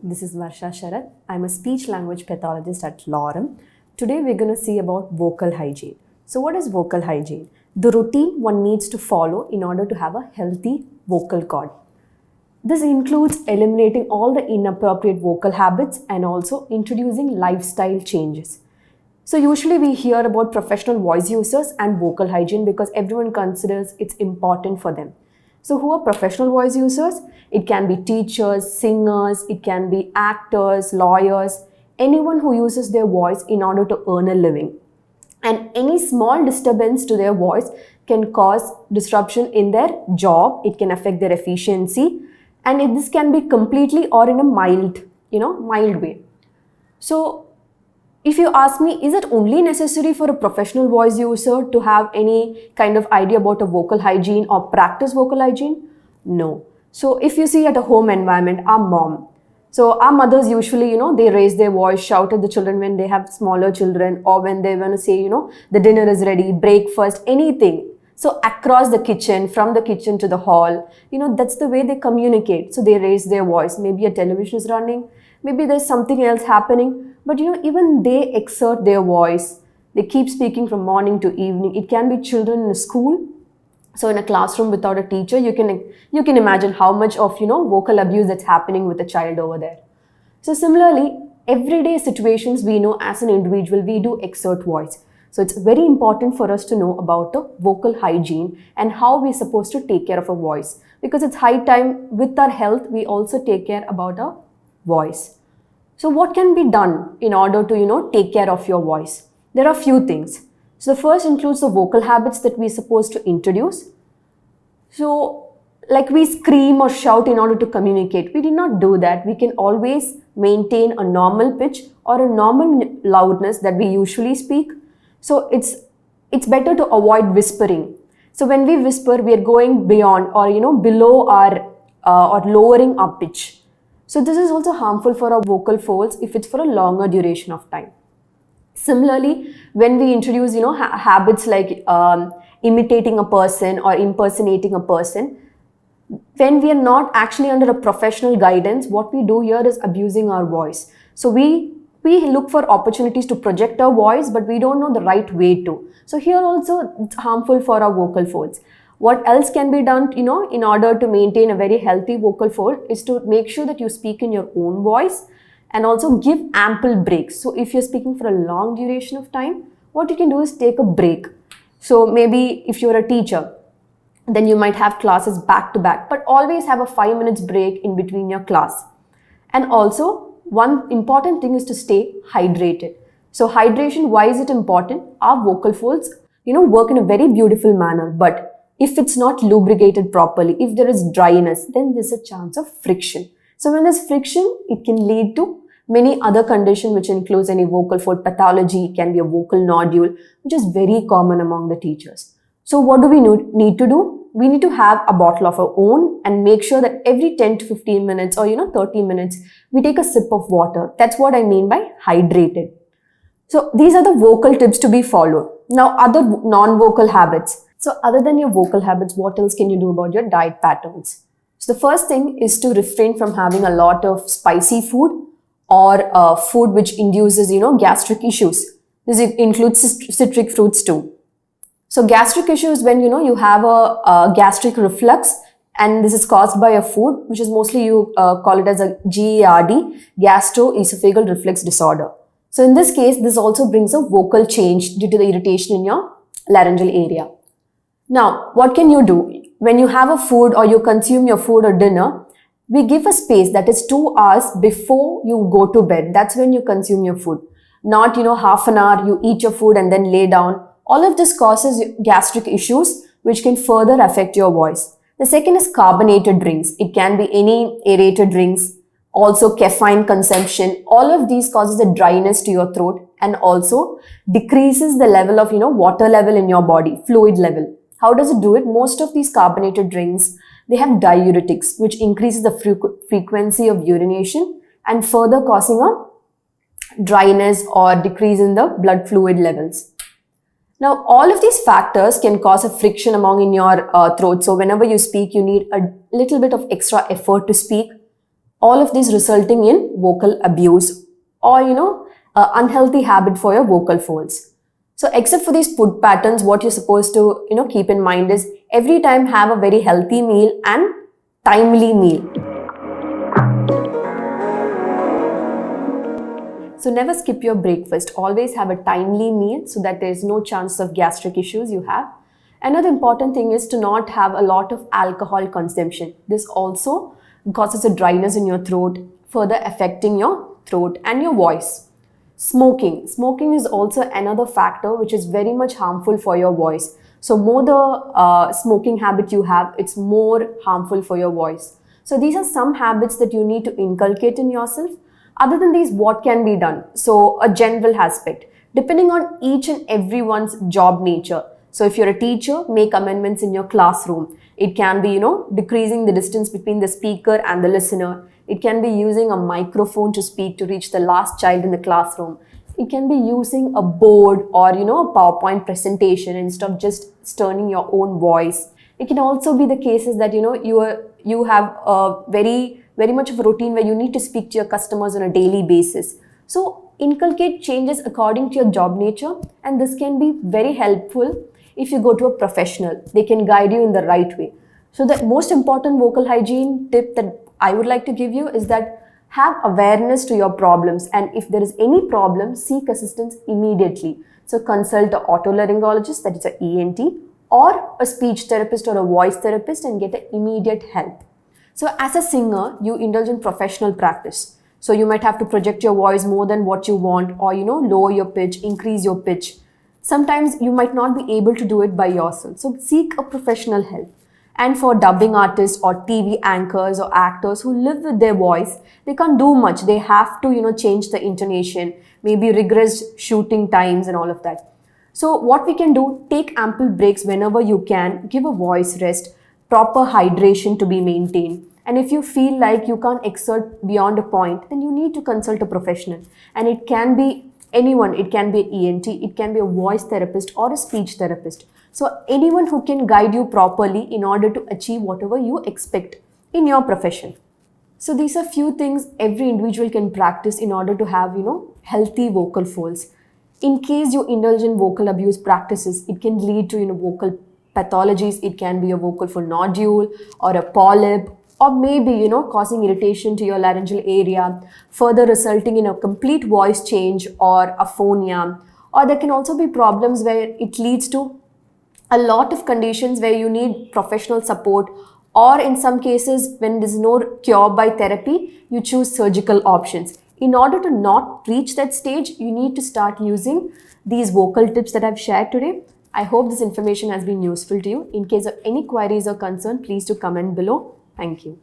this is Varsha Sharath. I'm a speech language pathologist at Lorem. Today we're going to see about vocal hygiene. So what is vocal hygiene? The routine one needs to follow in order to have a healthy vocal cord. This includes eliminating all the inappropriate vocal habits and also introducing lifestyle changes. So usually we hear about professional voice users and vocal hygiene because everyone considers it's important for them. So who are professional voice users? It can be teachers, singers, it can be actors, lawyers, anyone who uses their voice in order to earn a living. And any small disturbance to their voice can cause disruption in their job. It can affect their efficiency, and this can be completely or in a mild way. So if you ask me, is it only necessary for a professional voice user to have any kind of idea about a vocal hygiene or practice vocal hygiene? No. So if you see at a home environment, our mom. So our mothers usually, they raise their voice, shout at the children when they have smaller children or when they want to say, the dinner is ready, breakfast, anything. So across the kitchen, from the kitchen to the hall, that's the way they communicate. So they raise their voice. Maybe a television is running. Maybe there's something else happening. But even they exert their voice. They keep speaking from morning to evening. It can be children in a school. So in a classroom without a teacher, you can imagine how much of vocal abuse that's happening with a child over there. So similarly, everyday situations we know as an individual, we do exert voice. So it's very important for us to know about the vocal hygiene and how we're supposed to take care of our voice. Because it's high time with our health, we also take care about our voice. So what can be done in order to, take care of your voice? There are a few things. So the first includes the vocal habits that we're supposed to introduce. So like we scream or shout in order to communicate. We did not do that. We can always maintain a normal pitch or a normal loudness that we usually speak. So it's better to avoid whispering. So when we whisper, we are going beyond or below our or lowering our pitch. So this is also harmful for our vocal folds if it's for a longer duration of time. Similarly, when we introduce habits like imitating a person or impersonating a person, when we are not actually under a professional guidance, what we do here is abusing our voice. So we look for opportunities to project our voice, but we don't know the right way to. So here also it's harmful for our vocal folds. What else can be done, in order to maintain a very healthy vocal fold is to make sure that you speak in your own voice and also give ample breaks. So if you're speaking for a long duration of time, what you can do is take a break. So maybe if you're a teacher, then you might have classes back to back, but always have a 5 minutes break in between your class. And also one important thing is to stay hydrated. So hydration, why is it important? Our vocal folds, work in a very beautiful manner, but if it's not lubricated properly, if there is dryness, then there's a chance of friction. So when there's friction, it can lead to many other conditions, which includes any vocal fold pathology. It can be a vocal nodule, which is very common among the teachers. So what do we need to do? We need to have a bottle of our own and make sure that every 10 to 15 minutes or 30 minutes, we take a sip of water. That's what I mean by hydrated. So these are the vocal tips to be followed. Now other non-vocal habits. So other than your vocal habits, what else can you do about your diet patterns? So the first thing is to refrain from having a lot of spicy food or food which induces, gastric issues. This includes citric fruits too. So gastric issues when, you have a gastric reflux, and this is caused by a food, which is mostly you call it as a GERD, gastroesophageal reflux disorder. So in this case, this also brings a vocal change due to the irritation in your laryngeal area. Now, what can you do? When you have a food or you consume your food or dinner, we give a space that is 2 hours before you go to bed. That's when you consume your food. Not, half an hour, you eat your food and then lay down. All of this causes gastric issues, which can further affect your voice. The second is carbonated drinks. It can be any aerated drinks, also caffeine consumption. All of these causes a dryness to your throat and also decreases the level of, water level in your body, fluid level. How does it do it? Most of these carbonated drinks, they have diuretics, which increases the frequency of urination and further causing a dryness or decrease in the blood fluid levels. Now, all of these factors can cause a friction in your throat. So whenever you speak, you need a little bit of extra effort to speak. All of these resulting in vocal abuse or, unhealthy habit for your vocal folds. So except for these food patterns, what you're supposed to, keep in mind is every time have a very healthy meal and timely meal. So never skip your breakfast. Always have a timely meal so that there is no chance of gastric issues you have. Another important thing is to not have a lot of alcohol consumption. This also causes a dryness in your throat, further affecting your throat and your voice. Smoking. Smoking is also another factor which is very much harmful for your voice. So more the smoking habit you have, it's more harmful for your voice. So these are some habits that you need to inculcate in yourself. Other than these, what can be done? So a general aspect, depending on each and everyone's job nature. So if you're a teacher, make amendments in your classroom. It can be, decreasing the distance between the speaker and the listener. It can be using a microphone to speak to reach the last child in the classroom. It can be using a board or, a PowerPoint presentation instead of just turning your own voice. It can also be the cases that, you have a very much of a routine where you need to speak to your customers on a daily basis. So inculcate changes according to your job nature, and this can be very helpful if you go to a professional. They can guide you in the right way. So the most important vocal hygiene tip that I would like to give you is that have awareness to your problems, and if there is any problem, seek assistance immediately. So consult an otolaryngologist, that is an ENT, or a speech therapist or a voice therapist and get immediate help. So as a singer, you indulge in professional practice. So you might have to project your voice more than what you want, or lower your pitch, increase your pitch. Sometimes you might not be able to do it by yourself. So seek a professional help. And for dubbing artists or TV anchors or actors who live with their voice, they can't do much. They have to, change the intonation, maybe rigorous shooting times and all of that. So what we can do, take ample breaks whenever you can, give a voice rest, proper hydration to be maintained. And if you feel like you can't exert beyond a point, then you need to consult a professional. And it can be anyone. It can be an ENT, it can be a voice therapist or a speech therapist. So anyone who can guide you properly in order to achieve whatever you expect in your profession. So these are few things every individual can practice in order to have, healthy vocal folds. In case you indulge in vocal abuse practices, it can lead to, vocal pathologies. It can be a vocal fold nodule or a polyp, or maybe, causing irritation to your laryngeal area, further resulting in a complete voice change or aphonia. Or there can also be problems where it leads to a lot of conditions where you need professional support, or in some cases when there's no cure by therapy, you choose surgical options. In order to not reach that stage, you need to start using these vocal tips that I've shared today. I hope this information has been useful to you. In case of any queries or concern, please do comment below. Thank you.